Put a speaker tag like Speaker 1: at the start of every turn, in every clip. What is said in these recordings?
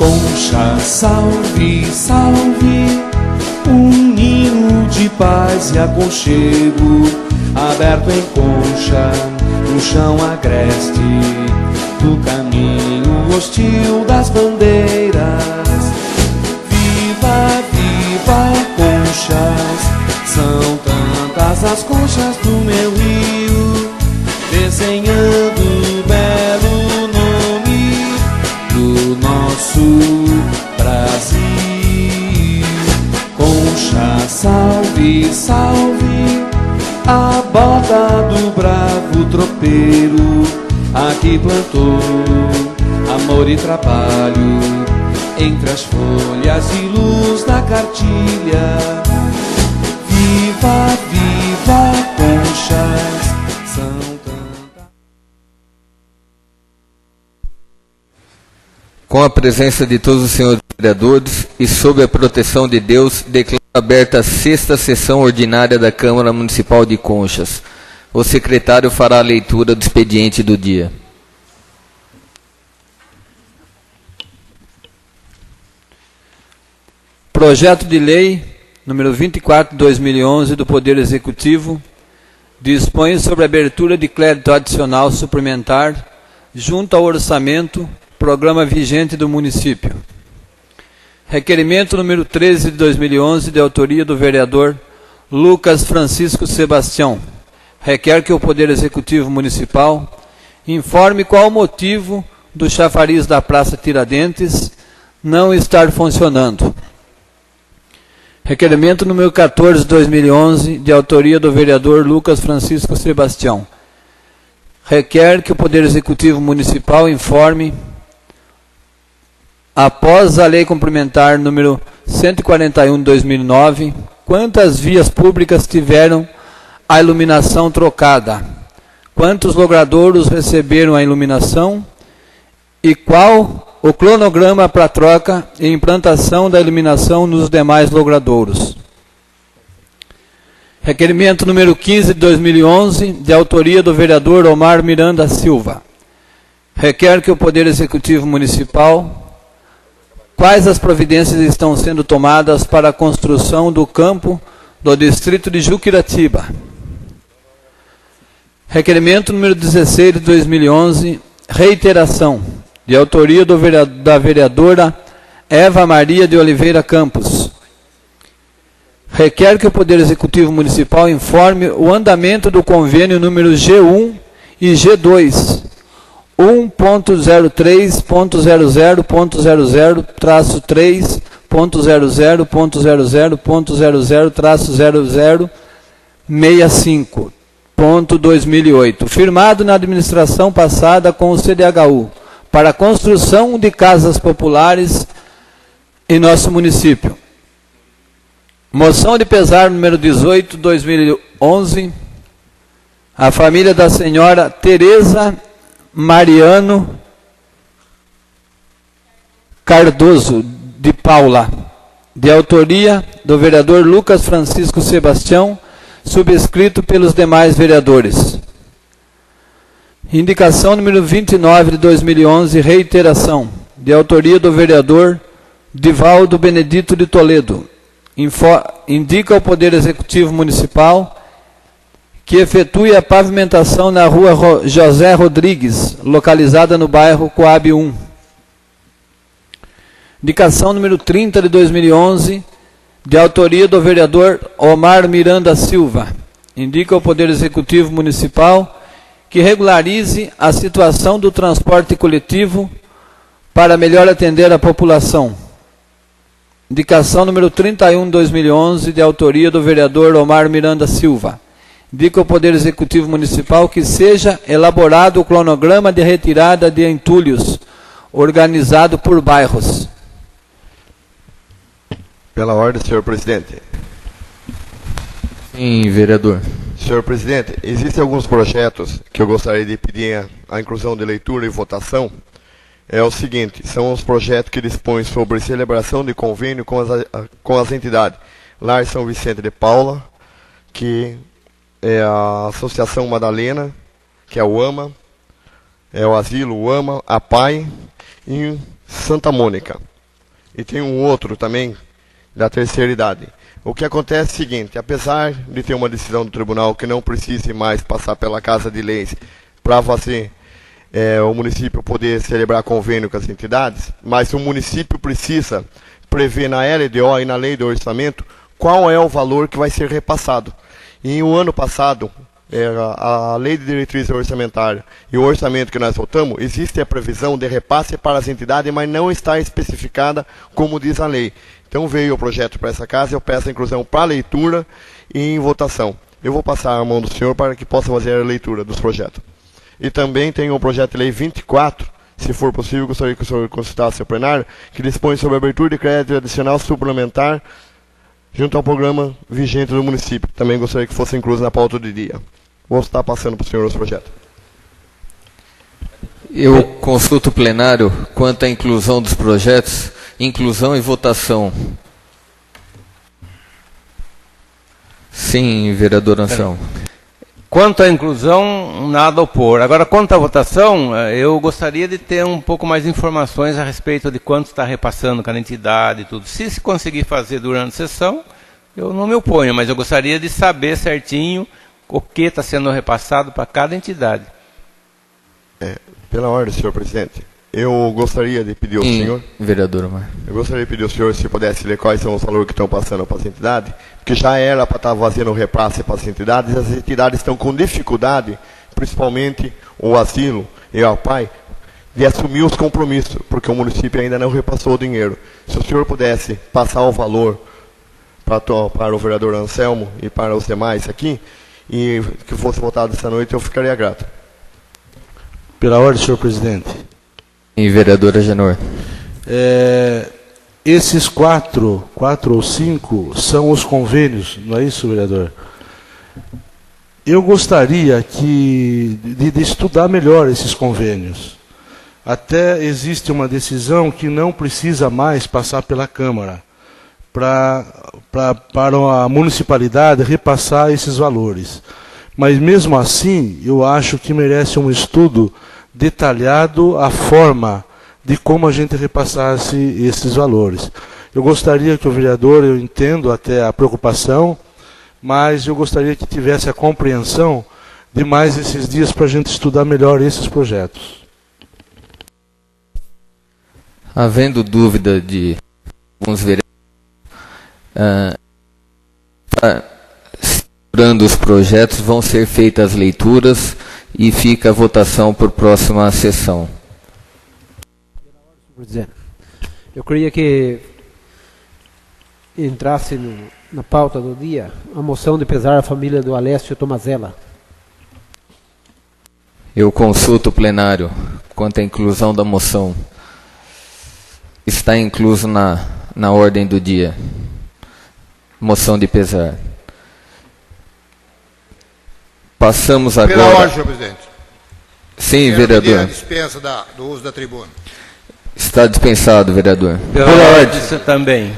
Speaker 1: Concha, salve, salve, um ninho de paz e aconchego, aberto em Concha, no chão agreste do caminho hostil das bandeiras. Viva, viva, conchas, são tantas as conchas do meu rio, desenhando o belo nome do nosso Brasil. Concha, salve, salve, a bota do bravo tropeiro, aqui plantou amor e trabalho entre as folhas e luz da cartilha. Viva, viva, conchas, são tantas.
Speaker 2: Com a presença de todos os senhores vereadores e sob a proteção de Deus, declaro aberta a 6ª sessão ordinária da Câmara Municipal de Conchas. O secretário fará a leitura do expediente do dia.
Speaker 3: Projeto de Lei número 24/2011 do Poder Executivo dispõe sobre a abertura de crédito adicional suplementar junto ao orçamento, programa vigente do município. Requerimento número 13 de 2011, de autoria do vereador Lucas Francisco Sebastião. Requer que o Poder Executivo Municipal informe qual o motivo do chafariz da Praça Tiradentes não estar funcionando. Requerimento número 14 de 2011, de autoria do vereador Lucas Francisco Sebastião. Requer que o Poder Executivo Municipal informe, após a Lei Complementar número 141 de 2009, quantas vias públicas tiveram a iluminação trocada, quantos logradouros receberam a iluminação e qual o cronograma para troca e implantação da iluminação nos demais logradouros. Requerimento número 15 de 2011, de autoria do vereador Omar Miranda Silva. Requer que o Poder Executivo Municipal quais as providências estão sendo tomadas para a construção do campo do distrito de Juquiratiba. Requerimento número 16 de 2011, reiteração, de autoria da vereadora Eva Maria de Oliveira Campos. Requer que o Poder Executivo Municipal informe o andamento do convênio número G1 e G2, 1.03.00.00.00-0065.2008, firmado na administração passada com o CDHU, para a construção de casas populares em nosso município. Moção de pesar número 18, 2011, a família da senhora Tereza Mariano Cardoso de Paula, de autoria do vereador Lucas Francisco Sebastião, subscrito pelos demais vereadores. Indicação número 29 de 2011, reiteração, de autoria do vereador Divaldo Benedito de Toledo. Indica ao Poder Executivo Municipal que efetue a pavimentação na rua José Rodrigues, localizada no bairro Coab 1. Indicação número 30 de 2011, de autoria do vereador Omar Miranda Silva. Indica ao Poder Executivo Municipal que regularize a situação do transporte coletivo para melhor atender a população. Indicação número 31 de 2011, de autoria do vereador Omar Miranda Silva. Indica ao Poder Executivo Municipal que seja elaborado o cronograma de retirada de entulhos, organizado por bairros.
Speaker 4: Pela ordem, senhor presidente.
Speaker 2: Sim, vereador.
Speaker 4: Senhor presidente, existem alguns projetos que eu gostaria de pedir a inclusão de leitura e votação. É o seguinte, são os projetos que dispõem sobre celebração de convênio com as entidades Lar São Vicente de Paula, que é a Associação Madalena, que é o AMA, é o Asilo, o AMA, a PAI e Santa Mônica. e tem um outro também da terceira idade. O que acontece é o seguinte: apesar de ter uma decisão do tribunal que não precise mais passar pela Casa de Leis para fazer o município poder celebrar convênio com as entidades, mas o município precisa prever na LDO e na lei do orçamento qual é o valor que vai ser repassado. E o ano passado, a lei de diretriz orçamentária e o orçamento que nós votamos, existe a previsão de repasse para as entidades, mas não está especificada como diz a lei. Então veio o projeto para essa casa, eu peço a inclusão para leitura e em votação. Eu vou passar a mão do senhor para que possa fazer a leitura dos projetos. E também tem o projeto de lei 24, se for possível, gostaria que o senhor consultasse o plenário, que dispõe sobre a abertura de crédito adicional suplementar junto ao programa vigente do município. Também gostaria que fosse incluso na pauta do dia. Vou estar passando para o senhor os projetos.
Speaker 2: Eu consulto o plenário quanto à inclusão dos projetos, inclusão e votação. Sim, vereador Anselmo.
Speaker 5: Quanto à inclusão, nada a opor. Agora, quanto à votação, eu gostaria de ter um pouco mais de informações a respeito de quanto está repassando cada entidade e tudo. Se conseguir fazer durante a sessão, eu não me oponho, mas eu gostaria de saber certinho o que está sendo repassado para cada entidade.
Speaker 4: Pela ordem, senhor presidente, eu gostaria de pedir ao senhor...
Speaker 2: Vereador Omar.
Speaker 4: Eu gostaria de pedir ao senhor se pudesse ler quais são os valores que estão passando para as entidades, porque já era para estar fazendo o repasse para as entidades, e as entidades estão com dificuldade, principalmente o asilo e o pai, de assumir os compromissos, porque o município ainda não repassou o dinheiro. Se o senhor pudesse passar o valor para o vereador Anselmo e para os demais aqui, e que fosse votado essa noite, eu ficaria grato.
Speaker 6: Pela ordem, senhor presidente.
Speaker 2: E vereadora Genor.
Speaker 6: Esses quatro ou cinco são os convênios, não é isso, vereador? Eu gostaria de estudar melhor esses convênios. Até existe uma decisão que não precisa mais passar pela Câmara para a municipalidade repassar esses valores. Mas mesmo assim, eu acho que merece um estudo detalhado a forma de como a gente repassasse esses valores. Eu gostaria que o vereador, eu entendo até a preocupação, mas eu gostaria que tivesse a compreensão de mais esses dias para a gente estudar melhor esses projetos.
Speaker 2: Havendo dúvida de alguns vereadores, segurando os projetos, vão ser feitas as leituras e fica a votação por próxima sessão.
Speaker 7: Eu queria que entrasse na pauta do dia a moção de pesar à família do Alessio Tomazella.
Speaker 2: Eu consulto o plenário quanto à inclusão da moção. Está incluso na ordem do dia. Moção de pesar. Passamos agora...
Speaker 8: Pela ordem, senhor presidente.
Speaker 2: Sim,
Speaker 8: quero
Speaker 2: vereador.
Speaker 8: pedir a dispensa do uso da tribuna.
Speaker 2: Está dispensado, vereador.
Speaker 5: Pela ordem, você também.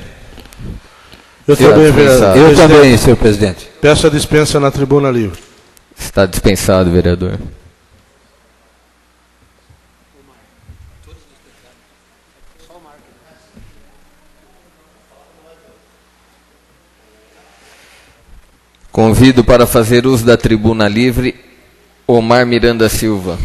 Speaker 6: Eu também, vereador.
Speaker 3: Eu também, senhor presidente.
Speaker 6: Peço a dispensa na tribuna livre.
Speaker 2: Está dispensado, vereador. Convido para fazer uso da tribuna livre Omar Miranda Silva.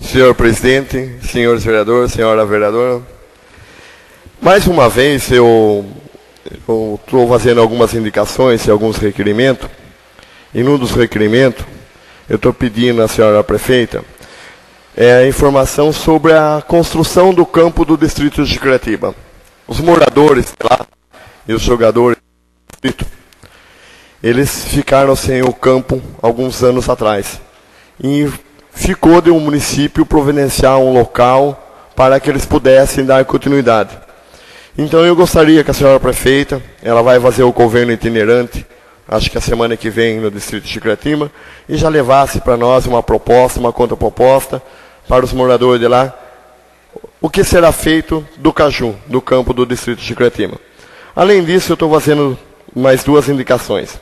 Speaker 4: Senhor presidente, senhores vereadores, senhora vereadora, mais uma vez eu estou fazendo algumas indicações e alguns requerimentos, e num dos requerimentos eu estou pedindo à senhora prefeita informação sobre a construção do campo do distrito de Chicretiba. Os moradores lá e os jogadores do distrito, eles ficaram sem o campo alguns anos atrás. E ficou de um município providenciar um local para que eles pudessem dar continuidade. Então eu gostaria que a senhora prefeita, ela vai fazer o convênio itinerante, acho que a semana que vem no distrito de Chicretiba, e já levasse para nós uma proposta, uma contraproposta para os moradores de lá, o que será feito do Caju, do campo do distrito de Chicretiba. Além disso, eu estou fazendo mais duas indicações.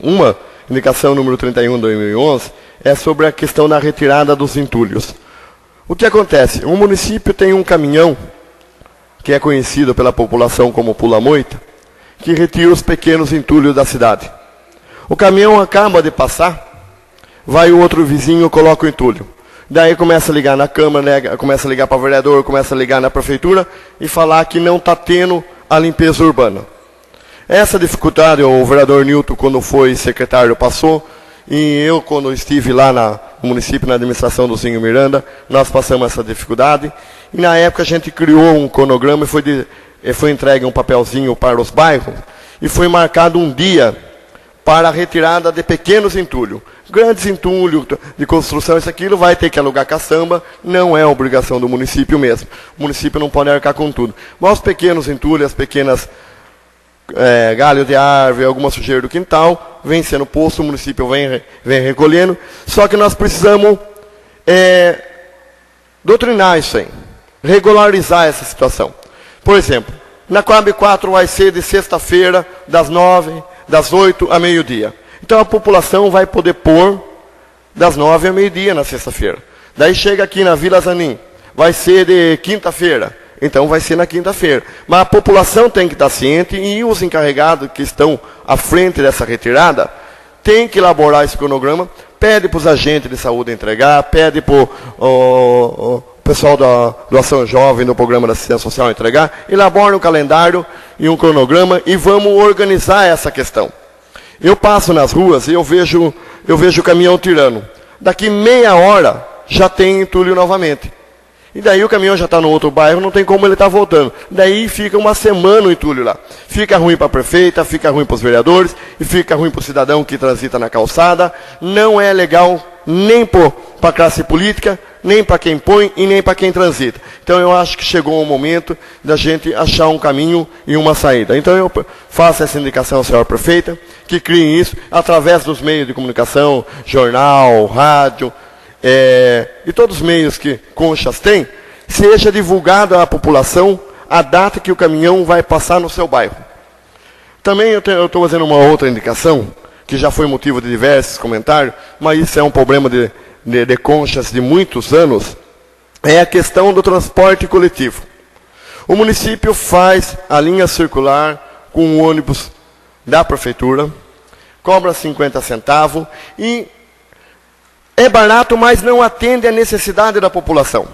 Speaker 4: Uma, indicação número 31/2011, é sobre a questão da retirada dos entulhos. O que acontece? O município tem um caminhão, que é conhecido pela população como pula-moita, que retira os pequenos entulhos da cidade. O caminhão acaba de passar, vai o outro vizinho, coloca o entulho. Daí começa a ligar na Câmara, começa a ligar para o vereador, começa a ligar na Prefeitura e falar que não está tendo a limpeza urbana. Essa dificuldade o vereador Nilton, quando foi secretário, passou, e eu, quando estive lá no município, na administração do Zinho Miranda, nós passamos essa dificuldade. E na época a gente criou um cronograma e foi entregue um papelzinho para os bairros, e foi marcado um dia para a retirada de pequenos entulhos. Grandes entulhos de construção, isso aquilo vai ter que alugar caçamba, não é obrigação do município mesmo. O município não pode arcar com tudo. Mas os pequenos entulhos, as pequenas galho de árvore, alguma sujeira do quintal, vem sendo posto, o município vem recolhendo. Só que nós precisamos doutrinar isso aí, regularizar essa situação. Por exemplo, na Coab 4 vai ser de sexta-feira, das 9, das 8 a meio-dia. Então a população vai poder pôr das 9 a meio-dia na sexta-feira. Daí chega aqui na Vila Zanin, vai ser de quinta-feira. Então vai ser na quinta-feira. Mas a população tem que estar ciente, e os encarregados que estão à frente dessa retirada têm que elaborar esse cronograma, pede para os agentes de saúde entregar, pede para o pessoal do Ação Jovem, do Programa da Assistência Social entregar, elabora um calendário e um cronograma e vamos organizar essa questão. Eu passo nas ruas e eu vejo o caminhão tirando. Daqui meia hora já tem entulho novamente. E daí o caminhão já está no outro bairro, não tem como ele estar voltando. Daí fica uma semana o entulho lá. Fica ruim para a prefeita, fica ruim para os vereadores, e fica ruim para o cidadão que transita na calçada. Não é legal nem para a classe política, nem para quem põe e nem para quem transita. Então eu acho que chegou o momento da gente achar um caminho e uma saída. Então eu faço essa indicação à senhora prefeita, que crie isso através dos meios de comunicação, jornal, rádio, e todos os meios que Conchas tem, seja divulgada à população a data que o caminhão vai passar no seu bairro. Também eu estou fazendo uma outra indicação, que já foi motivo de diversos comentários, mas isso é um problema de Conchas de muitos anos, é a questão do transporte coletivo. O município faz a linha circular com o ônibus da prefeitura, cobra 50 centavos e é barato, mas não atende à necessidade da população.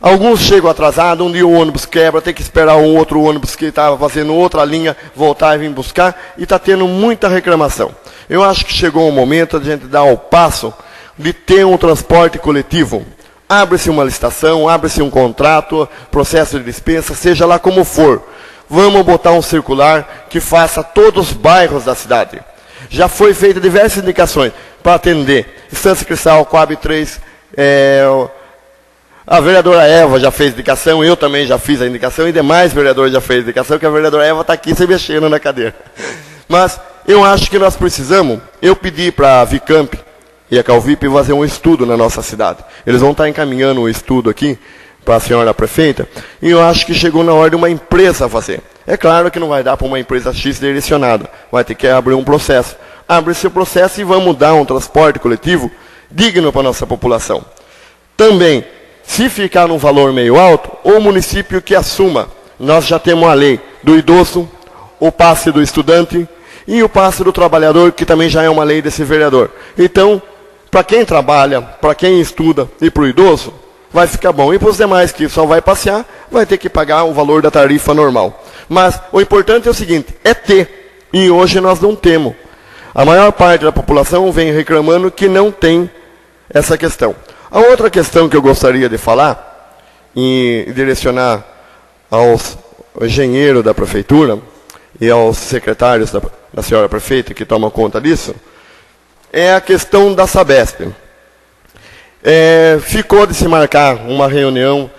Speaker 4: Alguns chegam atrasados, um dia o ônibus quebra, tem que esperar um outro ônibus que estava fazendo outra linha voltar e vir buscar, e está tendo muita reclamação. Eu acho que chegou o momento de a gente dar o passo de ter um transporte coletivo. Abre-se uma licitação, abre-se um contrato, processo de dispensa, seja lá como for. Vamos botar um circular que faça todos os bairros da cidade. Já foi feita diversas indicações para atender. Estância Cristal, Coab 3, a vereadora Eva já fez indicação, eu também já fiz a indicação, e demais vereadores já fez indicação, que a vereadora Eva está aqui se mexendo na cadeira. Mas eu acho que nós precisamos, eu pedi para a Vicamp e a Calvip fazer um estudo na nossa cidade. Eles vão estar encaminhando um estudo aqui para a senhora prefeita, e eu acho que chegou na hora de uma empresa fazer. É claro que não vai dar para uma empresa X direcionada, vai ter que abrir um processo. Abre esse processo e vamos dar um transporte coletivo digno para a nossa população. Também, se ficar num valor meio alto, o município que assuma. Nós já temos a lei do idoso, o passe do estudante e o passe do trabalhador, que também já é uma lei desse vereador. Então, para quem trabalha, para quem estuda e para o idoso, vai ficar bom. E para os demais que só vai passear, vai ter que pagar o valor da tarifa normal. Mas o importante é o seguinte, é ter. E hoje nós não temos. A maior parte da população vem reclamando que não tem essa questão. A outra questão que eu gostaria de falar, e direcionar aos engenheiros da prefeitura e aos secretários da senhora prefeita que tomam conta disso, é a questão da Sabesp. Ficou de se marcar uma reunião,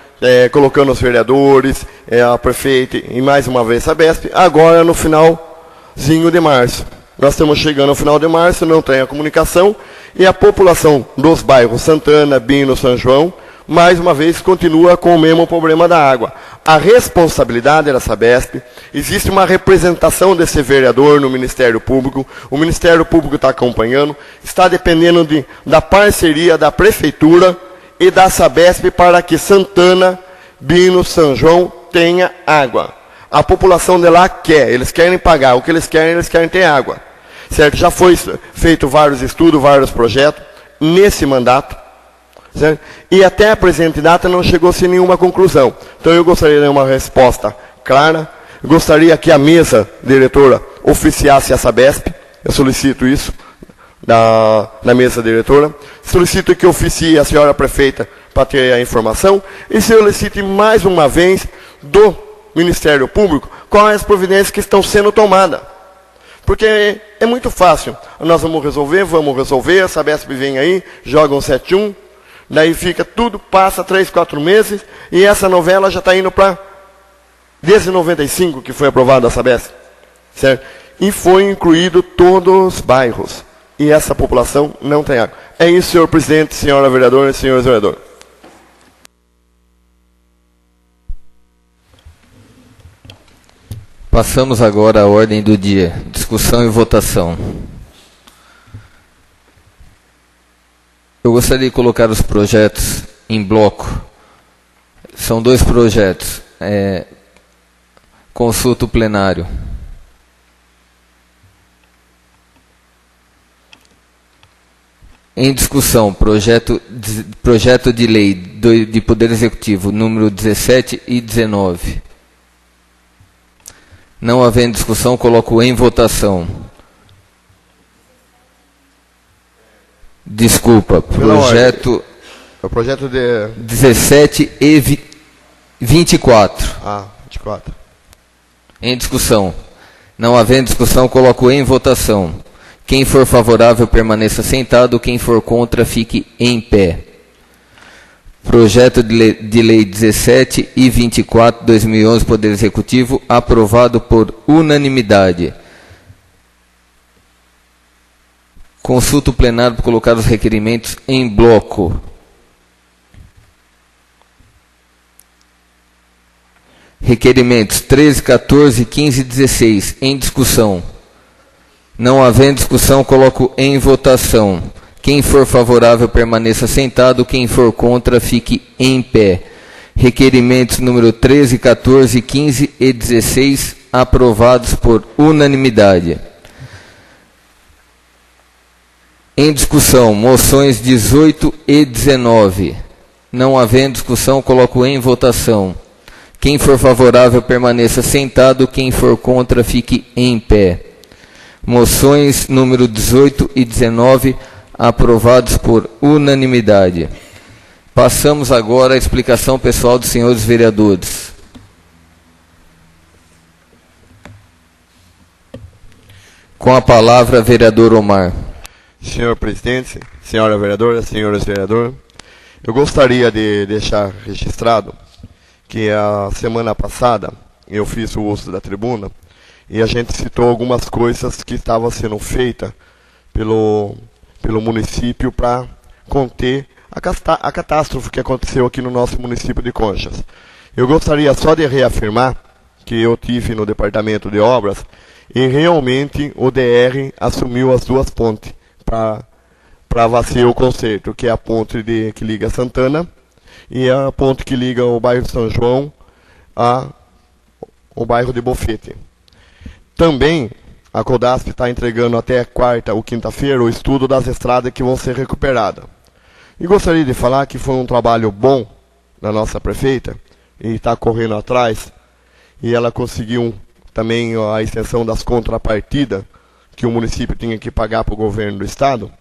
Speaker 4: colocando os vereadores, a prefeita e mais uma vez a Sabesp, agora no finalzinho de março. Nós estamos chegando ao final de março, não tem a comunicação, e a população dos bairros Santana, Bino, São João, mais uma vez, continua com o mesmo problema da água. A responsabilidade da Sabesp, existe uma representação desse vereador no Ministério Público, o Ministério Público está acompanhando, está dependendo da parceria da Prefeitura e da Sabesp para que Santana, Bino, São João tenha água. A população de lá quer, eles querem pagar, o que eles querem ter água. Certo? Já foi feito vários estudos, vários projetos, nesse mandato, certo? E até a presente data não chegou-se a nenhuma conclusão. Então eu gostaria de uma resposta clara, eu gostaria que a mesa diretora oficiasse a Sabesp, eu solicito isso na mesa diretora, solicito que oficie a senhora prefeita para ter a informação, e solicite mais uma vez do Ministério Público quais as providências que estão sendo tomadas. Porque é muito fácil. Nós vamos resolver, a Sabesp vem aí, joga um 7-1, daí fica tudo, passa 3, 4 meses, e essa novela já está indo para desde 95 que foi aprovada a Sabesp. Certo? E foi incluído todos os bairros. E essa população não tem água. É isso, senhor presidente, senhora vereadora e senhores vereadores.
Speaker 2: Passamos agora à ordem do dia. Discussão e votação. Eu gostaria de colocar os projetos em bloco. São 2 projetos. Consulta o plenário. Em discussão, projeto de lei de Poder Executivo, número 17 e 19. Não havendo discussão, coloco em votação. Desculpa, projeto...
Speaker 4: O projeto de...
Speaker 2: 17 e 24.
Speaker 4: Ah, 24.
Speaker 2: Em discussão. Não havendo discussão, coloco em votação. Quem for favorável, permaneça sentado. Quem for contra, fique em pé. Projeto de lei 17 e 24, 2011, Poder Executivo, aprovado por unanimidade. Consulta o plenário para colocar os requerimentos em bloco. Requerimentos 13, 14, 15 e 16, em discussão. Não havendo discussão, coloco em votação. Quem for favorável, permaneça sentado. Quem for contra, fique em pé. Requerimentos número 13, 14, 15 e 16, aprovados por unanimidade. Em discussão, moções 18 e 19. Não havendo discussão, coloco em votação. Quem for favorável, permaneça sentado. Quem for contra, fique em pé. Moções número 18 e 19, aprovados por unanimidade. Passamos agora à explicação pessoal dos senhores vereadores. Com a palavra, vereador Omar.
Speaker 4: Senhor presidente, senhora vereadora, senhores vereadores, eu gostaria de deixar registrado que a semana passada eu fiz o uso da tribuna e a gente citou algumas coisas que estavam sendo feitas pelo município para conter a catástrofe que aconteceu aqui no nosso município de Conchas. Eu gostaria só de reafirmar que eu tive no departamento de obras e realmente o DR assumiu as 2 pontes para fazer o conserto, que é a ponte que liga Santana e a ponte que liga o bairro São João ao bairro de Bofete. Também a Codasp está entregando até quarta ou quinta-feira o estudo das estradas que vão ser recuperadas. E gostaria de falar que foi um trabalho bom da nossa prefeita, e está correndo atrás, e ela conseguiu também a extensão das contrapartidas que o município tinha que pagar para o governo do Estado.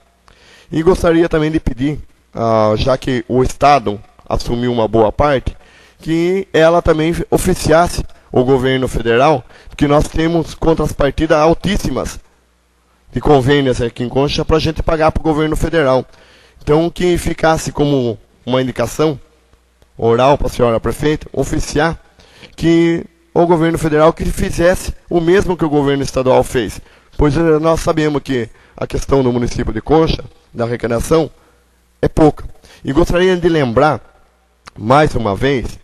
Speaker 4: E gostaria também de pedir, já que o Estado assumiu uma boa parte, que ela também oficiasse o governo federal, que nós temos contrapartidas altíssimas de convênios aqui em Concha para a gente pagar para o governo federal. Então, que ficasse como uma indicação oral para a senhora prefeita, oficiar, que o governo federal que fizesse o mesmo que o governo estadual fez. Pois nós sabemos que a questão do município de Concha, da arrecadação, é pouca. E gostaria de lembrar mais uma vez,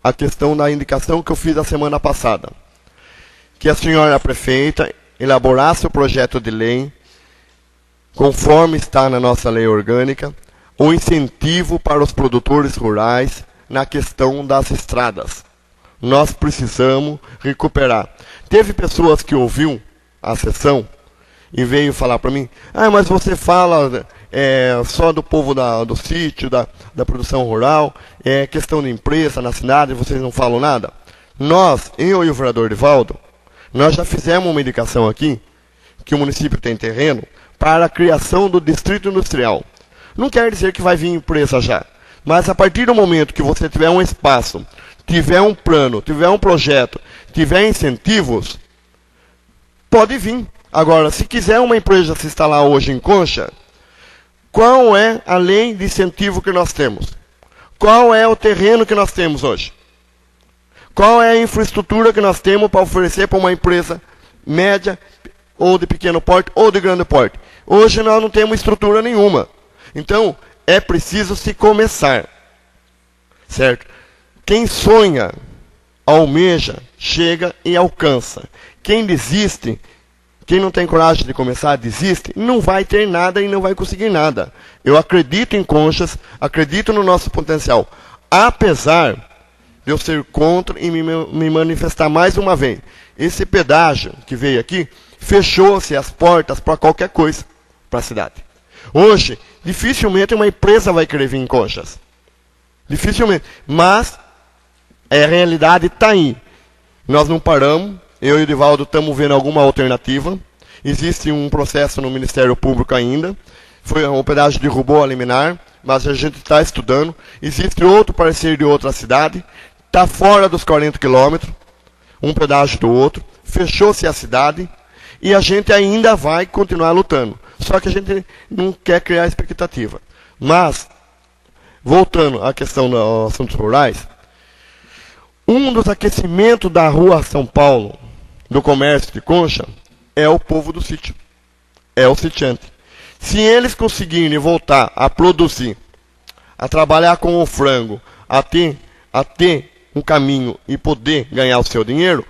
Speaker 4: a questão da indicação que eu fiz a semana passada. Que a senhora prefeita elaborasse o projeto de lei, conforme está na nossa lei orgânica, o incentivo para os produtores rurais na questão das estradas. Nós precisamos recuperar. Teve pessoas que ouviu a sessão e veio falar para mim, mas você fala só do povo do sítio, da produção rural, questão de empresa na cidade, vocês não falam nada. Nós, eu e o vereador Divaldo, nós já fizemos uma indicação aqui, que o município tem terreno, para a criação do distrito industrial. Não quer dizer que vai vir empresa já, mas a partir do momento que você tiver um espaço, tiver um plano, tiver um projeto, tiver incentivos, pode vir. Agora, se quiser uma empresa se instalar hoje em Concha, qual é a lei de incentivo que nós temos? Qual é o terreno que nós temos hoje? Qual é a infraestrutura que nós temos para oferecer para uma empresa média, ou de pequeno porte, ou de grande porte? Hoje nós não temos estrutura nenhuma. Então, é preciso se começar. Certo? Quem sonha, almeja, chega e alcança. Quem desiste, quem não tem coragem de começar, desiste, não vai ter nada e não vai conseguir nada. Eu acredito em Conchas, acredito no nosso potencial. Apesar de eu ser contra e me manifestar mais uma vez. Esse pedágio que veio aqui, fechou-se as portas para qualquer coisa para a cidade. Hoje, dificilmente uma empresa vai querer vir em Conchas. Dificilmente. Mas a realidade está aí. Nós não paramos. Eu e o Divaldo estamos vendo alguma alternativa. Existe um processo no Ministério Público ainda. O pedágio derrubou a liminar, mas a gente está estudando. Existe outro parceiro de outra cidade. Está fora dos 40 quilômetros. Um pedágio do outro. Fechou-se a cidade. E a gente ainda vai continuar lutando. Só que a gente não quer criar expectativa. Mas, voltando à questão dos assuntos rurais, um dos aquecimentos da rua São Paulo, do comércio de Concha, é o povo do sítio. É o sitiante. Se eles conseguirem voltar a produzir, a trabalhar com o frango, a ter um caminho e poder ganhar o seu dinheiro,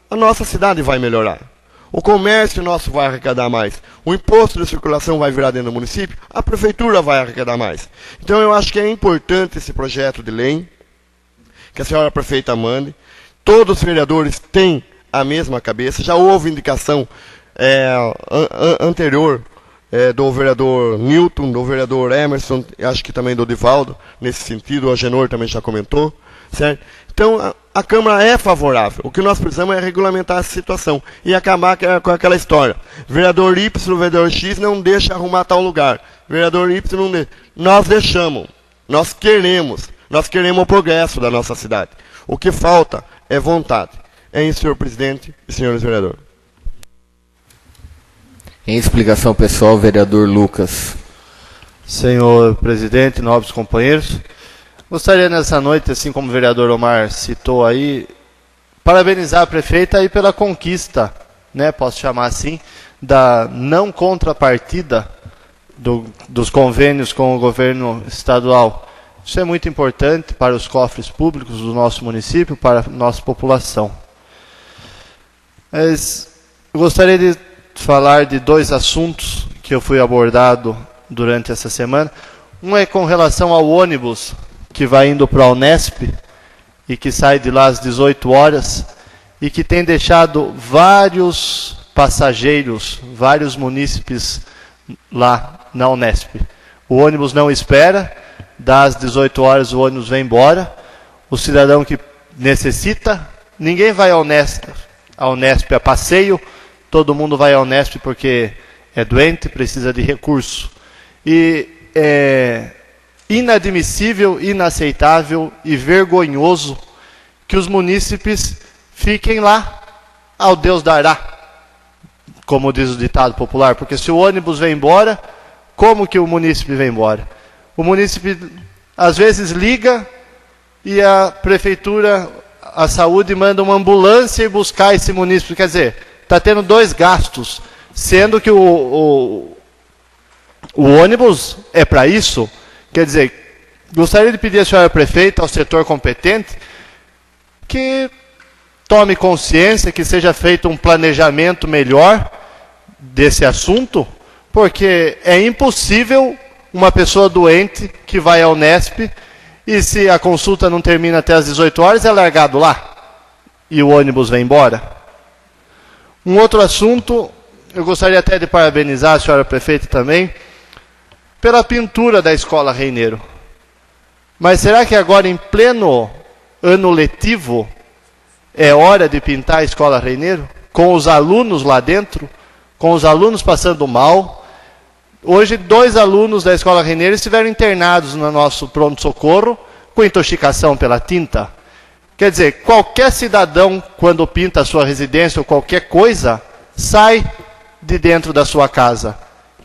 Speaker 4: a nossa cidade vai melhorar. O comércio nosso vai arrecadar mais. O imposto de circulação vai virar dentro do município. A prefeitura vai arrecadar mais. Então eu acho que é importante esse projeto de lei, que a senhora prefeita mande. Todos os vereadores têm a mesma cabeça. Já houve indicação anterior do vereador Newton, do vereador Emerson, acho que também do Divaldo, nesse sentido. O Agenor também já comentou. Certo? Então, a Câmara é favorável. O que nós precisamos é regulamentar essa situação e acabar com aquela história. Vereador Y, vereador X não deixa arrumar tal lugar. Vereador Y não deixa. Nós deixamos. Nós queremos o progresso da nossa cidade. O que falta é vontade. É isso, senhor presidente e senhores vereadores.
Speaker 2: Em explicação pessoal, vereador Lucas.
Speaker 9: Senhor presidente, nobres companheiros, gostaria nessa noite, assim como o vereador Omar citou aí, parabenizar a prefeita aí pela conquista, né, posso chamar assim, da não contrapartida dos convênios com o governo estadual. Isso é muito importante para os cofres públicos do nosso município, para a nossa população. Mas eu gostaria de falar de dois assuntos que eu fui abordado durante essa semana. Um é com relação ao ônibus que vai indo para a Unesp e que sai de lá às 18 horas e que tem deixado vários passageiros, vários munícipes lá na Unesp. O ônibus não espera, das 18 horas o ônibus vem embora, o cidadão que necessita, ninguém vai à Unesp a passeio, todo mundo vai à Unesp porque é doente, precisa de recurso. E é inadmissível, inaceitável e vergonhoso que os munícipes fiquem lá, ao Deus dará, como diz o ditado popular, porque se o ônibus vem embora, como que o munícipe vem embora? O munícipe às vezes liga e a prefeitura, a saúde manda uma ambulância e buscar esse munícipe, quer dizer, está tendo dois gastos, sendo que o ônibus é para isso. Quer dizer, Gostaria de pedir à senhora prefeita, ao setor competente, que tome consciência, que seja feito um planejamento melhor desse assunto, porque é impossível uma pessoa doente que vai ao Unesp e se a consulta não termina até às 18 horas, é largado lá e o ônibus vem embora. Um outro assunto, eu gostaria até de parabenizar a senhora prefeita também, pela pintura da Escola Reineiro. Mas será que agora, em pleno ano letivo, é hora de pintar a Escola Reineiro? Com os alunos lá dentro, com os alunos passando mal. Hoje, 2 alunos da Escola Reineiro estiveram internados no nosso pronto-socorro com intoxicação pela tinta. Quer dizer, qualquer cidadão, quando pinta a sua residência ou qualquer coisa, sai de dentro da sua casa.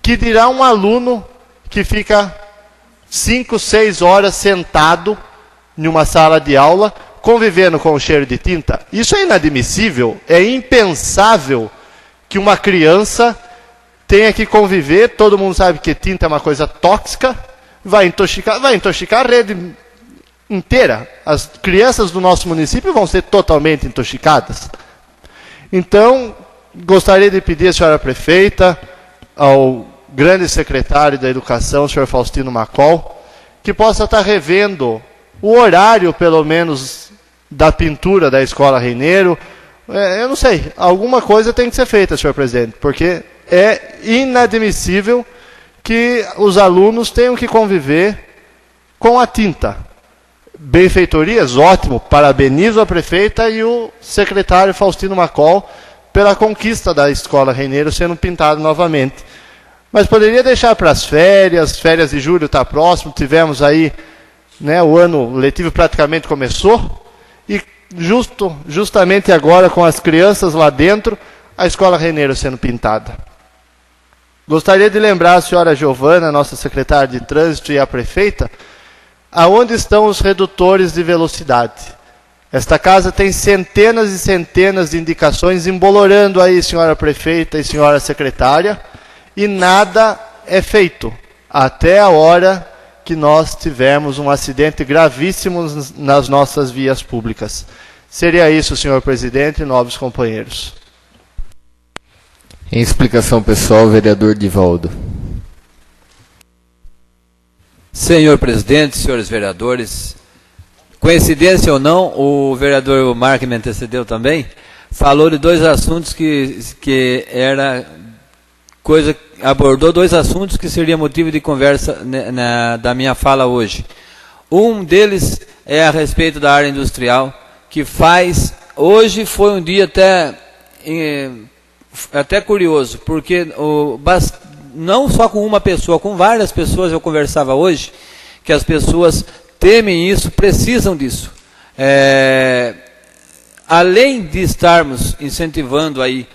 Speaker 9: Que dirá um aluno que fica 5, 6 horas sentado em uma sala de aula, convivendo com o cheiro de tinta? Isso é inadmissível, é impensável que uma criança tenha que conviver. Todo mundo sabe que tinta é uma coisa tóxica, vai intoxicar a rede inteira. As crianças do nosso município vão ser totalmente intoxicadas. Então, gostaria de pedir à senhora prefeita, ao grande secretário da Educação, o senhor Faustino Macol, que possa estar revendo o horário, pelo menos, da pintura da Escola Reineiro. Eu não sei, alguma coisa tem que ser feita, senhor presidente, porque é inadmissível que os alunos tenham que conviver com a tinta. Benfeitorias, ótimo, parabenizo a prefeita e o secretário Faustino Macol pela conquista da Escola Reineiro sendo pintada novamente. Mas poderia deixar para as férias de julho está próximo, tivemos aí, né, o ano letivo praticamente começou, e justamente agora com as crianças lá dentro, a Escola Reineiro sendo pintada. Gostaria de lembrar a senhora Giovana, nossa secretária de Trânsito, e a prefeita, aonde estão os redutores de velocidade. Esta casa tem centenas e centenas de indicações embolorando aí, senhora prefeita e senhora secretária, e nada é feito, até a hora que nós tivemos um acidente gravíssimo nas nossas vias públicas. Seria isso, senhor presidente e nobres companheiros.
Speaker 2: Em explicação pessoal, vereador Divaldo.
Speaker 3: Senhor presidente, senhores vereadores, coincidência ou não, o vereador Omar, que me antecedeu também, falou de 2 assuntos que era coisa, abordou 2 assuntos que seria motivo de conversa da minha fala hoje. Um deles é a respeito da área industrial, que hoje foi um dia até curioso, porque não só com uma pessoa, com várias pessoas eu conversava hoje, que as pessoas temem isso, precisam disso. Além de estarmos incentivando aí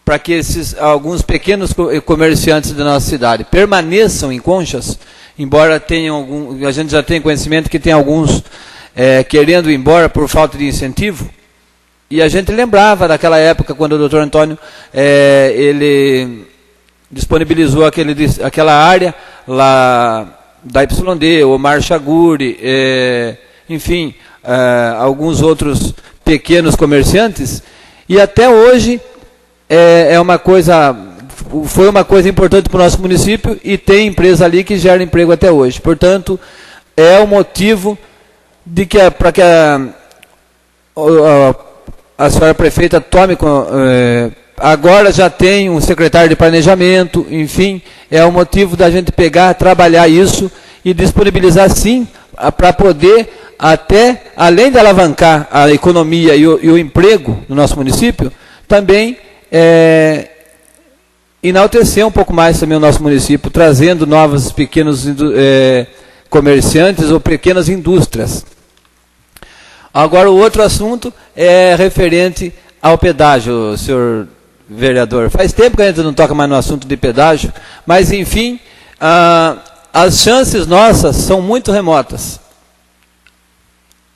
Speaker 3: para que alguns pequenos comerciantes da nossa cidade permaneçam em Conchas, embora a gente já tenha conhecimento que tem alguns querendo ir embora por falta de incentivo. E a gente lembrava daquela época, quando o doutor Antônio ele disponibilizou aquela área lá da YD, o Omar Chaguri, enfim, alguns outros pequenos comerciantes, e até hoje foi uma coisa importante para o nosso município, e tem empresa ali que gera emprego até hoje. Portanto, é o motivo de para que a senhora prefeita tome, agora já tem um secretário de planejamento, enfim, é o motivo da gente trabalhar isso e disponibilizar sim, para poder até, além de alavancar a economia e o emprego no nosso município, também enaltecer um pouco mais também o nosso município, trazendo novos pequenos comerciantes ou pequenas indústrias. Agora, o outro assunto é referente ao pedágio, senhor vereador. Faz tempo que a gente não toca mais no assunto de pedágio, mas, enfim, as chances nossas são muito remotas.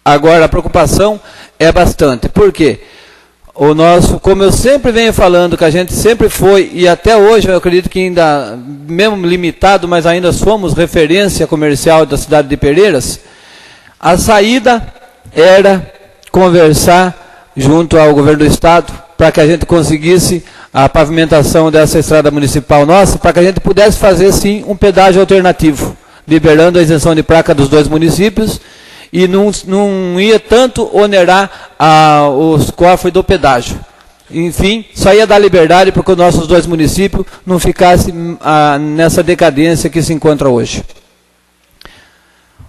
Speaker 3: Agora, a preocupação é bastante. Por quê? como eu sempre venho falando, que a gente sempre foi, e até hoje eu acredito que ainda, mesmo limitado, mas ainda somos referência comercial da cidade de Pereiras, a saída era conversar junto ao governo do estado para que a gente conseguisse a pavimentação dessa estrada municipal nossa, para que a gente pudesse fazer sim um pedágio alternativo, liberando a isenção de placa dos dois municípios, e não ia tanto onerar os cofres do pedágio. Enfim, só ia dar liberdade para que os nossos dois municípios não ficassem nessa decadência que se encontra hoje.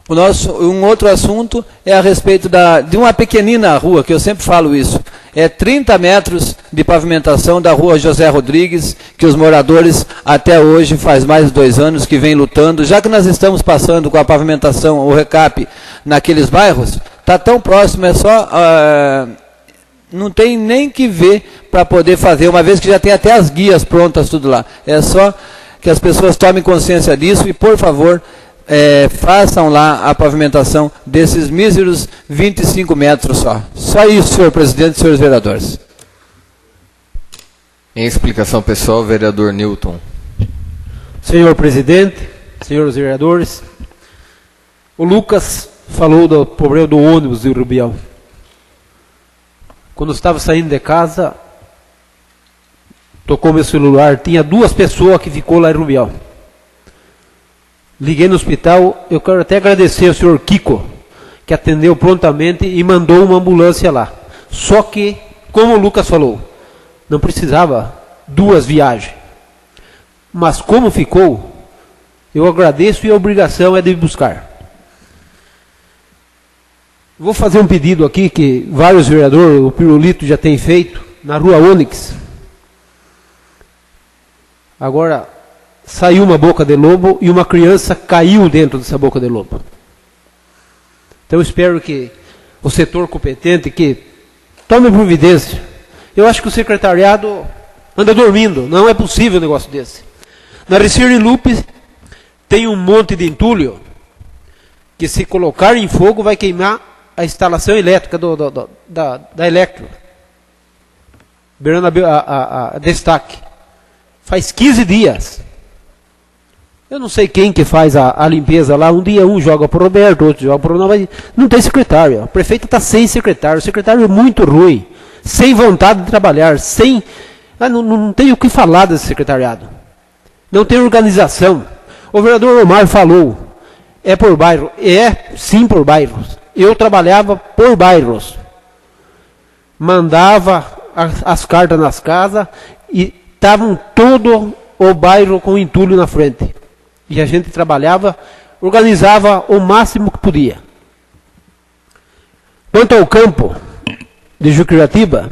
Speaker 3: Um outro assunto é a respeito de uma pequenina rua, que eu sempre falo isso. É 30 metros de pavimentação da rua José Rodrigues, que os moradores até hoje, faz mais de 2 anos, que vem lutando. Já que nós estamos passando com a pavimentação, o recap, naqueles bairros, está tão próximo, é só... não tem nem que ver para poder fazer, uma vez que já tem até as guias prontas, tudo lá. É só que as pessoas tomem consciência disso e, por favor... façam lá a pavimentação desses míseros 25 metros só. Só isso, senhor presidente e senhores vereadores.
Speaker 2: Em explicação pessoal, vereador Newton.
Speaker 7: Senhor presidente, senhores vereadores, o Lucas falou do problema do ônibus de Rubião. Quando eu estava saindo de casa, tocou meu celular, tinha 2 pessoas que ficou lá em Rubião. Liguei no hospital, eu quero até agradecer ao senhor Kiko, que atendeu prontamente e mandou uma ambulância lá. Só que, como o Lucas falou, não precisava 2 viagens. Mas como ficou, eu agradeço e a obrigação é de buscar. Vou fazer um pedido aqui que vários vereadores, o Pirulito já tem feito, na rua Ônix. Agora... saiu uma boca de lobo e uma criança caiu dentro dessa boca de lobo. Então eu espero que o setor competente que tome providência. Eu acho que o secretariado anda dormindo, não é possível um negócio desse. Na Ricirne Lupe tem um monte de entulho que, se colocar em fogo, vai queimar a instalação elétrica da Electro, beirando a destaque. Faz 15 dias. Eu não sei quem que faz a limpeza lá. Um dia um joga para o Roberto, outro joga para o... Não tem secretário. O prefeito está sem secretário. O secretário é muito ruim. Sem vontade de trabalhar. Não tem o que falar desse secretariado. Não tem organização. O vereador Omar falou. É por bairro. É sim por bairros. Eu trabalhava por bairros. Mandava as cartas nas casas e estavam todo o bairro com entulho na frente. E a gente trabalhava, organizava o máximo que podia. Quanto ao campo de Juquiratiba,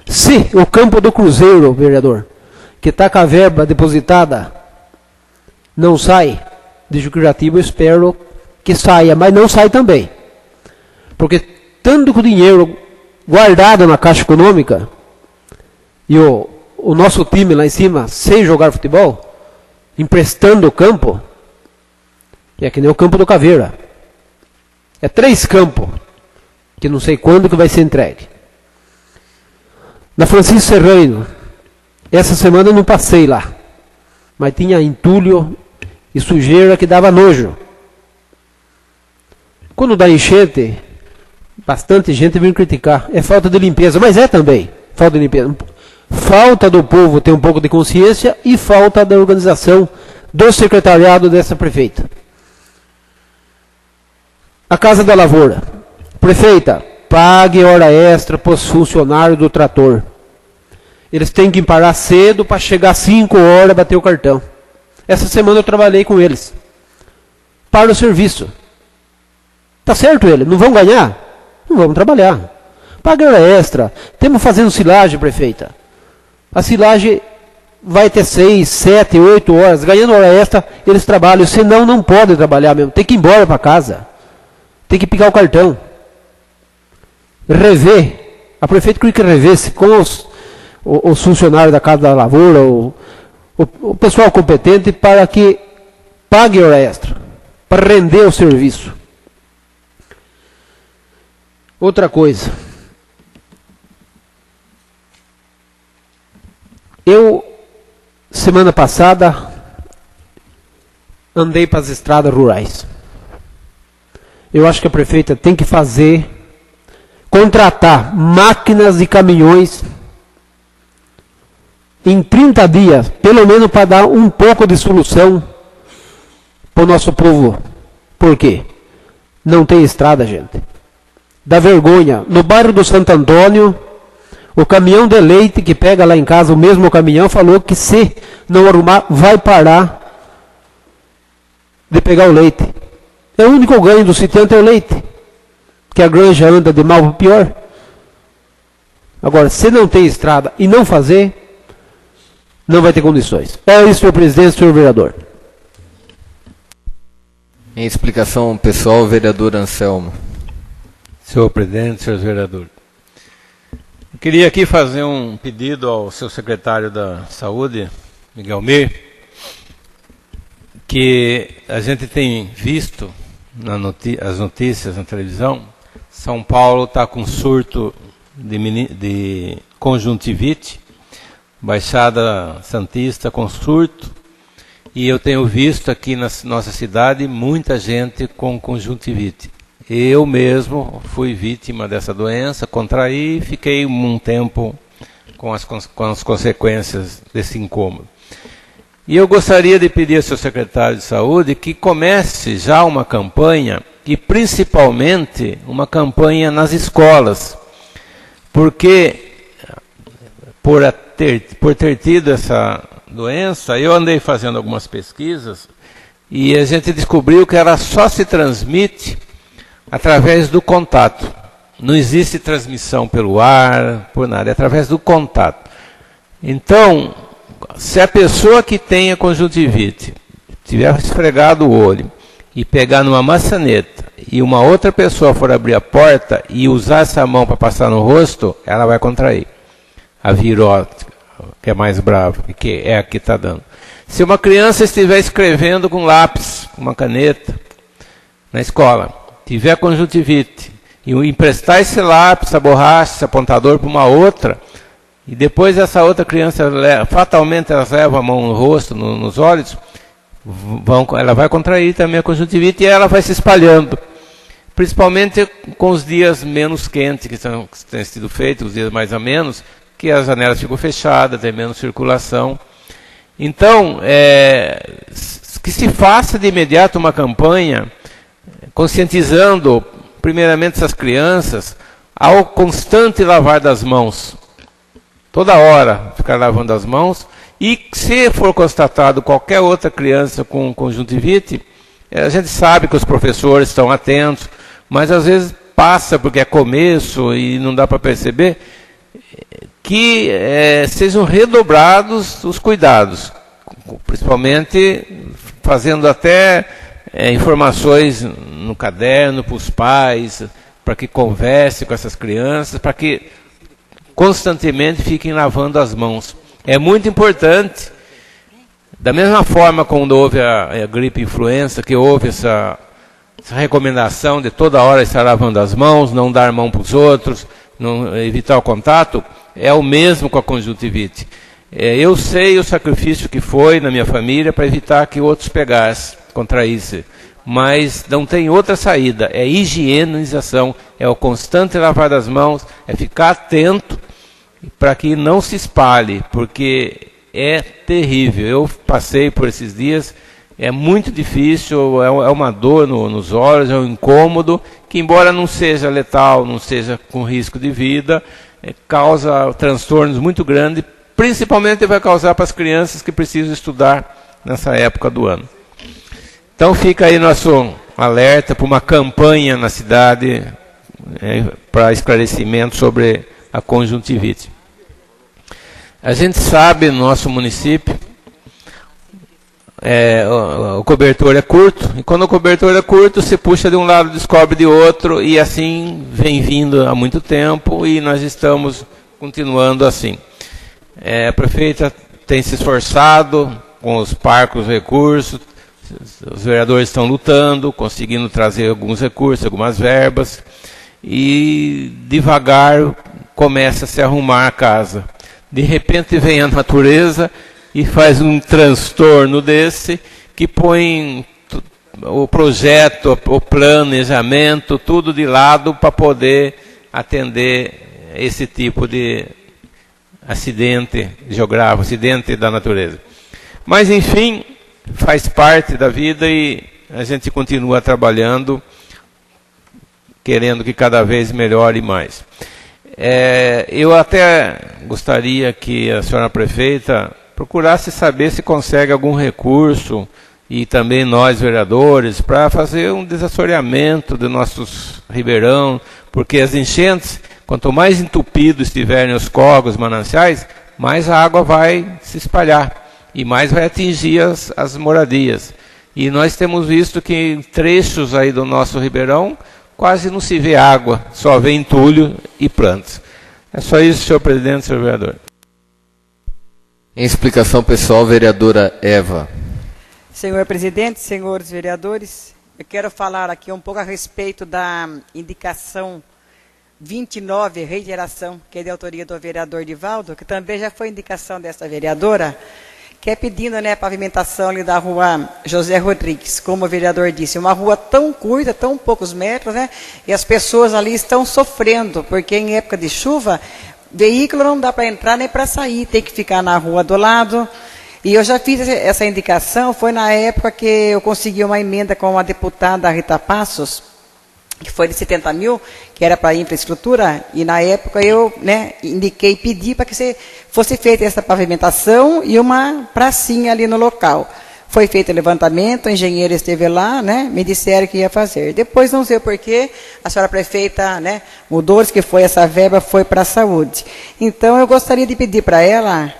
Speaker 7: se o campo do Cruzeiro, vereador, que está com a verba depositada, não sai de Juquiratiba, eu espero que saia, mas não sai também. Porque tanto com o dinheiro guardado na Caixa Econômica, e o nosso time lá em cima, sem jogar futebol, emprestando o campo, é que nem o campo do Caveira. É 3 campos, que não sei quando que vai ser entregue. Na Francisco Serrano, essa semana eu não passei lá, mas tinha entulho e sujeira que dava nojo. Quando dá enchente, bastante gente vem criticar. É falta de limpeza, mas é também falta de limpeza. Falta do povo ter um pouco de consciência e falta da organização do secretariado dessa prefeita. A Casa da Lavoura. Prefeita, pague hora extra para os funcionários do trator. Eles têm que parar cedo para chegar às 5 horas e bater o cartão. Essa semana eu trabalhei com eles. Para o serviço. Tá certo eles? Não vão ganhar? Não vamos trabalhar. Pague hora extra. Temos fazendo silagem, prefeita. A silagem vai ter 6, 7, 8 horas. Ganhando hora extra, eles trabalham. Senão, não podem trabalhar mesmo. Tem que ir embora para casa. Tem que picar o cartão. Rever. A prefeita queria que revesse com os funcionários da Casa da Lavoura, o pessoal competente, para que pague hora extra. Para render o serviço. Outra coisa. semana passada, andei para as estradas rurais. Eu acho que a prefeita tem que contratar máquinas e caminhões em 30 dias, pelo menos para dar um pouco de solução para o nosso povo. Por quê? Não tem estrada, gente. Dá vergonha. No bairro do Santo Antônio, o caminhão de leite que pega lá em casa, o mesmo caminhão, falou que se não arrumar, vai parar de pegar o leite. É o único ganho do sitiante é o leite. Que a granja anda de mal para pior. Agora, se não tem estrada e não fazer, não vai ter condições. É isso, senhor presidente, senhor vereador.
Speaker 2: Em explicação pessoal, o vereador Anselmo.
Speaker 5: Senhor presidente, senhores vereadores. Eu queria aqui fazer um pedido ao seu secretário da Saúde, Miguel Mir, que a gente tem visto as notícias na televisão. São Paulo está com surto de conjuntivite, Baixada Santista com surto, e eu tenho visto aqui na nossa cidade muita gente com conjuntivite. Eu mesmo fui vítima dessa doença, contraí e fiquei um tempo com as consequências desse incômodo. E eu gostaria de pedir ao seu secretário de saúde que comece já uma campanha, e principalmente uma campanha nas escolas, porque por ter tido essa doença, eu andei fazendo algumas pesquisas e a gente descobriu que ela só se transmite através do contato. Não existe transmissão pelo ar, por nada, é através do contato. Então, se a pessoa que tenha conjuntivite tiver esfregado o olho e pegar numa maçaneta e uma outra pessoa for abrir a porta e usar essa mão para passar no rosto, ela vai contrair a virose, que é mais brava, que é a que está dando. Se uma criança estiver escrevendo com lápis, com uma caneta, na escola, tiver conjuntivite, e emprestar esse lápis, essa borracha, esse apontador para uma outra, e depois essa outra criança, fatalmente elas levam a mão no rosto, nos olhos, ela vai contrair também a conjuntivite e ela vai se espalhando. Principalmente com os dias menos quentes que têm sido feitos, os dias mais a menos, que as janelas ficam fechadas, tem menos circulação. Então, que se faça de imediato uma campanha conscientizando, primeiramente, essas crianças ao constante lavar das mãos. Toda hora ficar lavando as mãos. E se for constatado qualquer outra criança com conjuntivite, a gente sabe que os professores estão atentos, mas às vezes passa porque é começo e não dá para perceber, que sejam redobrados os cuidados, principalmente fazendo até informações no caderno para os pais, para que converse com essas crianças, para que constantemente fiquem lavando as mãos. É muito importante, da mesma forma quando houve a gripe influenza, que houve essa recomendação de toda hora estar lavando as mãos, não dar mão para os outros, não evitar o contato, é o mesmo com a conjuntivite. Eu sei o sacrifício que foi na minha família para evitar que outros pegassem, contraíssem, mas não tem outra saída, é higienização, é o constante lavar das mãos, é ficar atento para que não se espalhe, porque é terrível. Eu passei por esses dias, é muito difícil, é uma dor nos olhos, é um incômodo, que embora não seja letal, não seja com risco de vida, causa transtornos muito grandes, principalmente vai causar para as crianças que precisam estudar nessa época do ano. Então fica aí nosso alerta para uma campanha na cidade para esclarecimento sobre a conjuntivite. A gente sabe no nosso município, o cobertor é curto, e quando o cobertor é curto, se puxa de um lado, descobre de outro, e assim vem vindo há muito tempo, e nós estamos continuando assim. A prefeita tem se esforçado com os parcos recursos, os vereadores estão lutando, conseguindo trazer alguns recursos, algumas verbas, e devagar começa a se arrumar a casa. De repente vem a natureza e faz um transtorno desse que põe o projeto, o planejamento, tudo de lado para poder atender esse tipo de acidente geográfico, acidente da natureza. Mas, enfim, faz parte da vida e a gente continua trabalhando, querendo que cada vez melhore mais. Eu até gostaria que a senhora prefeita procurasse saber se consegue algum recurso, e também nós, vereadores, para fazer um desassoreamento dos nossos ribeirão, porque as enchentes, quanto mais entupidos estiverem os córregos, mananciais, mais a água vai se espalhar e mais vai atingir as moradias. E nós temos visto que em trechos aí do nosso ribeirão quase não se vê água, só vê entulho e plantas. É só isso, senhor presidente, senhor vereador.
Speaker 2: Em explicação pessoal, vereadora Eva.
Speaker 10: Senhor presidente, senhores vereadores, eu quero falar aqui um pouco a respeito da indicação 29, reiteração, que é de autoria do vereador Divaldo, que também já foi indicação dessa vereadora, que é pedindo, né, a pavimentação ali da rua José Rodrigues, como o vereador disse, uma rua tão curta, tão poucos metros, né, e as pessoas ali estão sofrendo, porque em época de chuva, veículo não dá para entrar nem para sair, tem que ficar na rua do lado. E eu já fiz essa indicação, foi na época que eu consegui uma emenda com a deputada Rita Passos, que foi de 70 mil, que era para infraestrutura, e na época eu, né, indiquei, pedi para que fosse feita essa pavimentação e uma pracinha ali no local. Foi feito o levantamento, o engenheiro esteve lá, né, me disseram que ia fazer. Depois, não sei o porquê, a senhora prefeita, né, mudou, que foi essa verba, foi para a saúde. Então, eu gostaria de pedir para ela,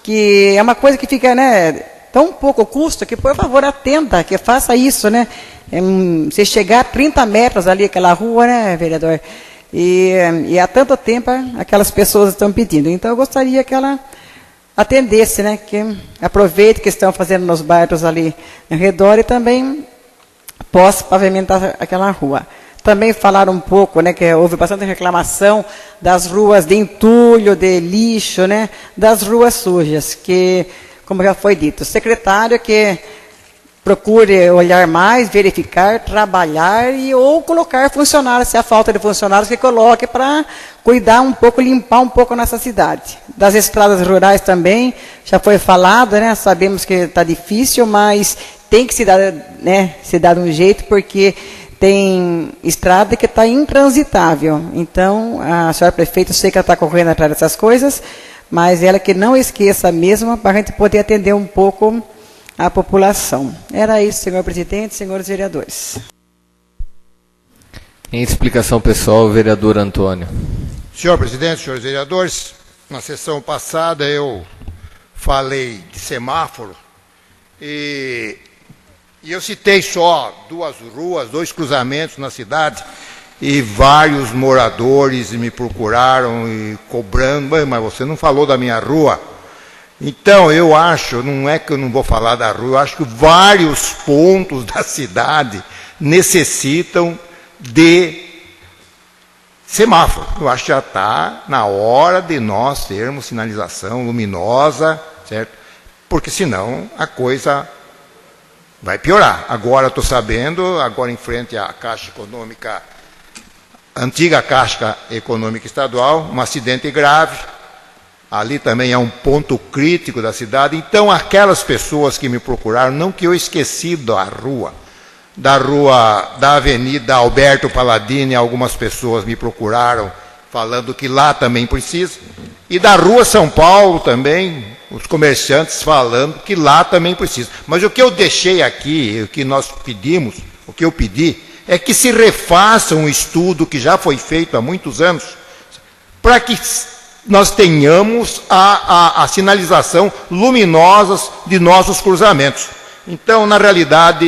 Speaker 10: que é uma coisa que fica, né, tão pouco custo, que, por favor, atenda, que faça isso, né. Se chegar a 30 metros ali, aquela rua, né, vereador, e há tanto tempo aquelas pessoas estão pedindo. Então, eu gostaria que ela atendesse, né, que aproveite que estão fazendo nos bairros ali ao redor e também possa pavimentar aquela rua. Também falaram um pouco, né, que houve bastante reclamação das ruas de entulho, de lixo, né, das ruas sujas, que, como já foi dito, o secretário que procure olhar mais, verificar, trabalhar ou colocar funcionários, se há falta de funcionários, que coloque para cuidar um pouco, limpar um pouco a nossa cidade. Das estradas rurais também, já foi falado, né, sabemos que está difícil, mas tem que se dar um jeito, porque tem estrada que está intransitável. Então, a senhora prefeita, eu sei que ela está correndo atrás dessas coisas, mas ela que não esqueça mesmo, para a gente poder atender um pouco a população. Era isso, senhor presidente, senhores vereadores.
Speaker 2: Em explicação pessoal, o vereador Antônio.
Speaker 8: Senhor presidente, senhores vereadores, na sessão passada eu falei de semáforo e eu citei só 2 ruas, 2 cruzamentos na cidade, e vários moradores me procuraram e cobrando, mas você não falou da minha rua. Então, eu acho, não é que eu não vou falar da rua, eu acho que vários pontos da cidade necessitam de semáforo. Eu acho que já está na hora de nós termos sinalização luminosa, certo? Porque senão a coisa vai piorar. Agora estou sabendo, agora em frente à Caixa Econômica, antiga Caixa Econômica Estadual, um acidente grave. Ali também é um ponto crítico da cidade. Então, aquelas pessoas que me procuraram, não que eu esqueci da rua da Avenida Alberto Palladini, algumas pessoas me procuraram falando que lá também precisa. E da Rua São Paulo também, os comerciantes falando que lá também precisa. Mas o que eu deixei aqui, o que nós pedimos, o que eu pedi, é que se refaça um estudo que já foi feito há muitos anos, para que nós tenhamos a sinalização luminosa de nossos cruzamentos. Então, na realidade,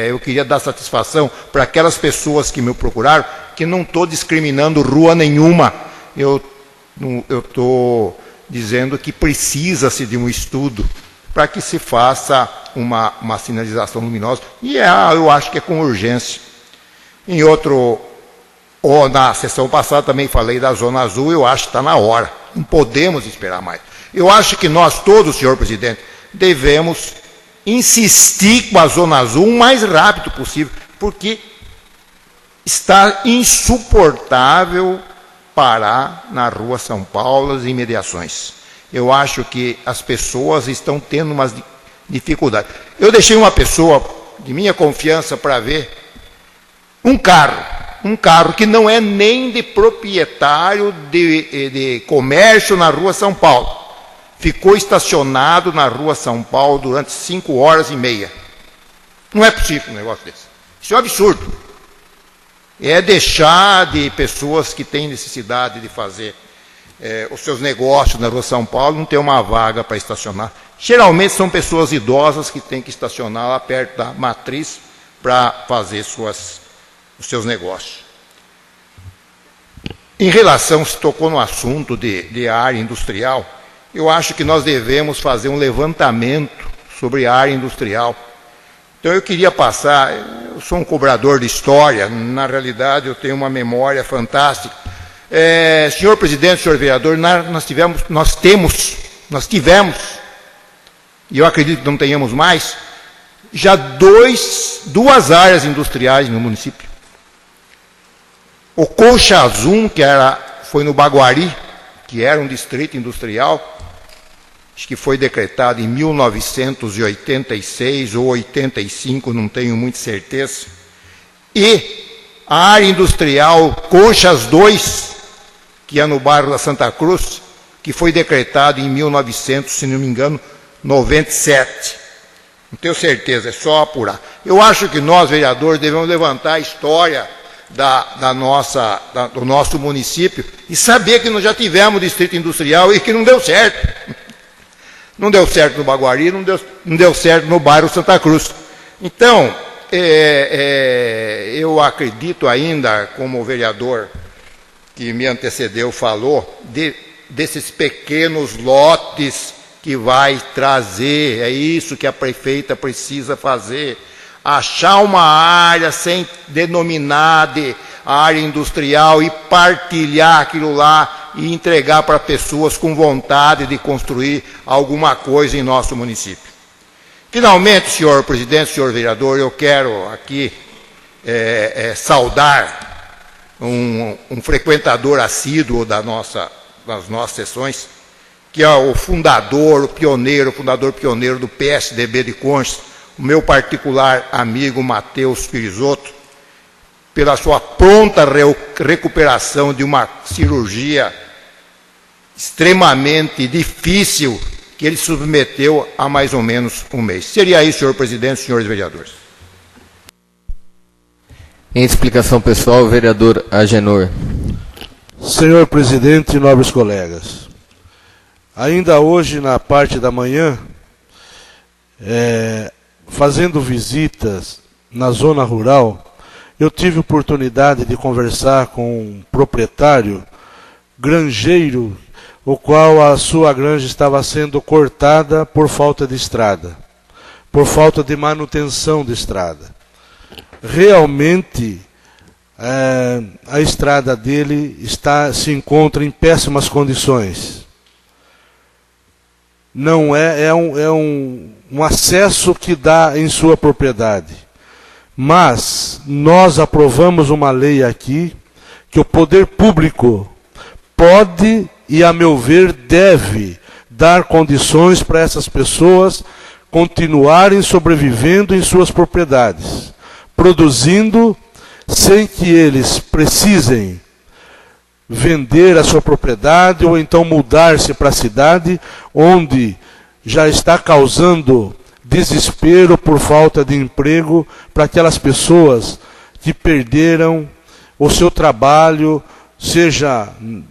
Speaker 8: eu queria dar satisfação para aquelas pessoas que me procuraram, que não estou discriminando rua nenhuma. Eu estou dizendo que precisa-se de um estudo para que se faça uma sinalização luminosa. E eu acho que é com urgência. Na sessão passada também falei da Zona Azul, eu acho que está na hora. Não podemos esperar mais. Eu acho que nós todos, senhor presidente, devemos insistir com a Zona Azul o mais rápido possível, porque está insuportável parar na Rua São Paulo e imediações. Eu acho que as pessoas estão tendo umas dificuldades. Eu deixei uma pessoa de minha confiança para ver um carro que não é nem de proprietário de comércio na Rua São Paulo. Ficou estacionado na Rua São Paulo durante 5 horas e meia. Não é possível um negócio desse. Isso é um absurdo. É deixar de pessoas que têm necessidade de fazer os seus negócios na Rua São Paulo não ter uma vaga para estacionar. Geralmente são pessoas idosas que têm que estacionar lá perto da matriz para fazer os seus negócios. Em relação, se tocou no assunto de área industrial, eu acho que nós devemos fazer um levantamento sobre a área industrial. Então eu queria passar, eu sou um cobrador de história, na realidade eu tenho uma memória fantástica. Senhor presidente, senhor vereador, nós tivemos, e eu acredito que não tenhamos mais, já duas áreas industriais no município. O Concha Azul, que foi no Baguari, que era um distrito industrial, acho que foi decretado em 1986 ou 85, não tenho muita certeza. E a área industrial Conchas 2, que é no bairro da Santa Cruz, que foi decretado em 1900, se não me engano, 97. Não tenho certeza, é só apurar. Eu acho que nós, vereadores, devemos levantar a história do nosso município e saber que nós já tivemos distrito industrial e que não deu certo. Não deu certo no Baguari, não deu certo no bairro Santa Cruz. Então, eu acredito ainda, como o vereador que me antecedeu falou, desses pequenos lotes que vai trazer, é isso que a prefeita precisa fazer, achar uma área sem denominar de área industrial e partilhar aquilo lá e entregar para pessoas com vontade de construir alguma coisa em nosso município. Finalmente, senhor presidente, senhor vereador, eu quero aqui saudar um frequentador assíduo das nossas sessões, que é o fundador pioneiro do PSDB de Conchas, o meu particular amigo Matheus Pirisotto, pela sua pronta recuperação de uma cirurgia extremamente difícil que ele submeteu há mais ou menos um mês. Seria isso, senhor presidente, senhores vereadores.
Speaker 2: Em explicação pessoal, o vereador Agenor.
Speaker 6: Senhor presidente e nobres colegas, ainda hoje, na parte da manhã, fazendo visitas na zona rural, eu tive oportunidade de conversar com um proprietário granjeiro, o qual a sua granja estava sendo cortada por falta de estrada, por falta de manutenção de estrada. Realmente, a estrada dele se encontra em péssimas condições. Não é um acesso que dá em sua propriedade. Mas nós aprovamos uma lei aqui que o poder público pode e, a meu ver, deve dar condições para essas pessoas continuarem sobrevivendo em suas propriedades, produzindo sem que eles precisem vender a sua propriedade ou então mudar-se para a cidade, onde já está causando desespero por falta de emprego para aquelas pessoas que perderam o seu trabalho, seja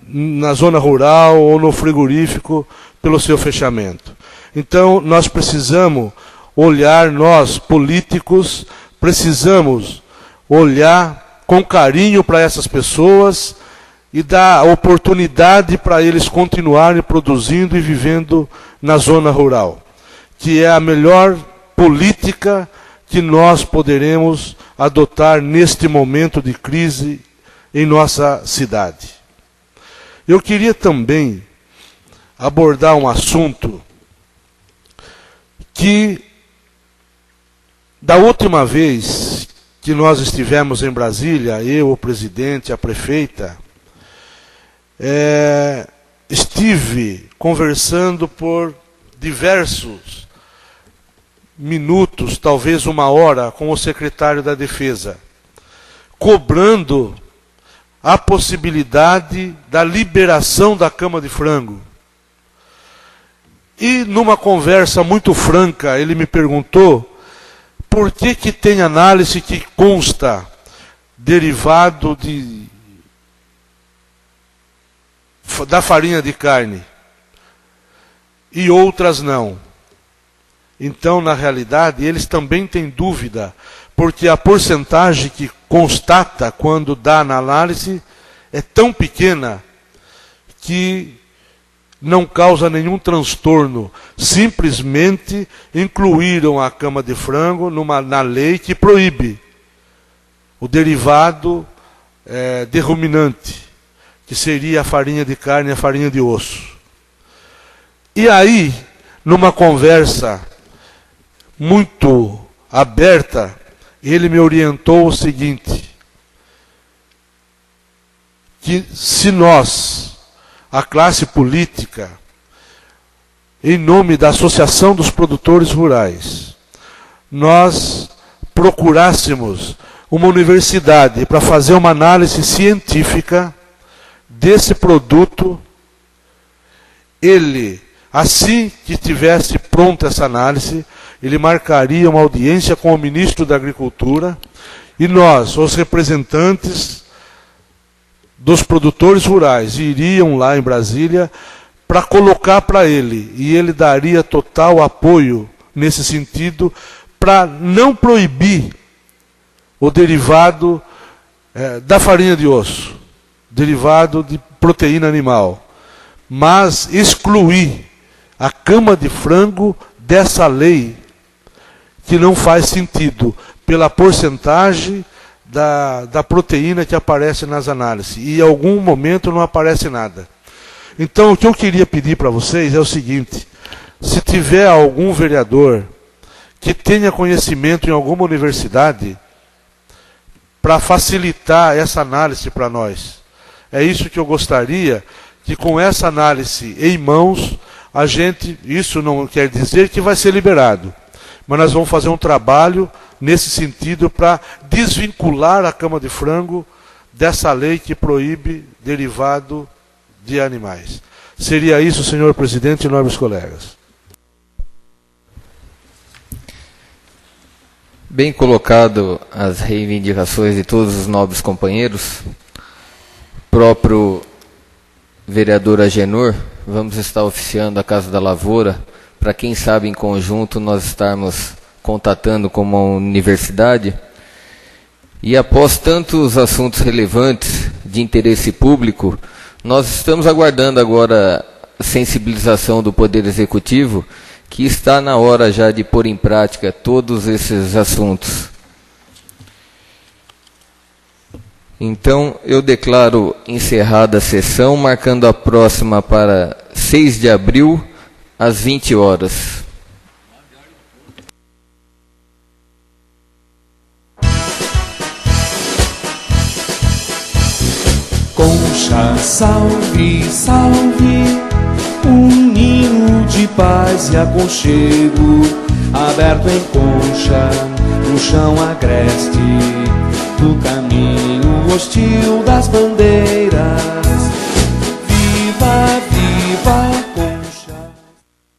Speaker 6: na zona rural ou no frigorífico, pelo seu fechamento. Então, nós precisamos olhar, nós políticos, precisamos olhar com carinho para essas pessoas e dar oportunidade para eles continuarem produzindo e vivendo na zona rural, que é a melhor política que nós poderemos adotar neste momento de crise em nossa cidade. Eu queria também abordar um assunto que, da última vez que nós estivemos em Brasília, eu, o presidente, a prefeita, estive conversando por diversos minutos, talvez 1 hora, com o secretário da Defesa, cobrando a possibilidade da liberação da cama de frango. E numa conversa muito franca, ele me perguntou por que tem análise que consta derivado da farinha de carne e outras não. Então, na realidade, eles também têm dúvida, porque a porcentagem que constata quando dá na análise é tão pequena que não causa nenhum transtorno. Simplesmente incluíram a cama de frango na lei que proíbe o derivado de ruminante, que seria a farinha de carne e a farinha de osso. E aí, numa conversa muito aberta, ele me orientou o seguinte, que se nós, a classe política, em nome da Associação dos Produtores Rurais, nós procurássemos uma universidade para fazer uma análise científica desse produto, ele, assim que tivesse pronta essa análise, ele marcaria uma audiência com o ministro da Agricultura e nós, os representantes dos produtores rurais, iriam lá em Brasília para colocar para ele, e ele daria total apoio nesse sentido para não proibir o derivado da farinha de osso, derivado de proteína animal, mas excluir a cama de frango dessa lei, que não faz sentido pela porcentagem da proteína que aparece nas análises. E em algum momento não aparece nada. Então, o que eu queria pedir para vocês é o seguinte: se tiver algum vereador que tenha conhecimento em alguma universidade, para facilitar essa análise para nós. É isso que eu gostaria, que com essa análise em mãos, a gente, isso não quer dizer que vai ser liberado, mas nós vamos fazer um trabalho nesse sentido para desvincular a cama de frango dessa lei que proíbe derivado de animais. Seria isso, senhor presidente e nobres colegas.
Speaker 2: Bem colocado as reivindicações de todos os nobres companheiros. Próprio vereador Agenor, vamos estar oficiando a Casa da Lavoura, para quem sabe em conjunto nós estarmos contatando com uma universidade. E após tantos assuntos relevantes de interesse público, nós estamos aguardando agora a sensibilização do Poder Executivo, que está na hora já de pôr em prática todos esses assuntos. Então, eu declaro encerrada a sessão, marcando a próxima para 6 de abril, às 20 horas.
Speaker 1: Concha, salve, salve, um ninho de paz e aconchego, aberto em concha, no chão agreste, do caminho hostil das bandeiras.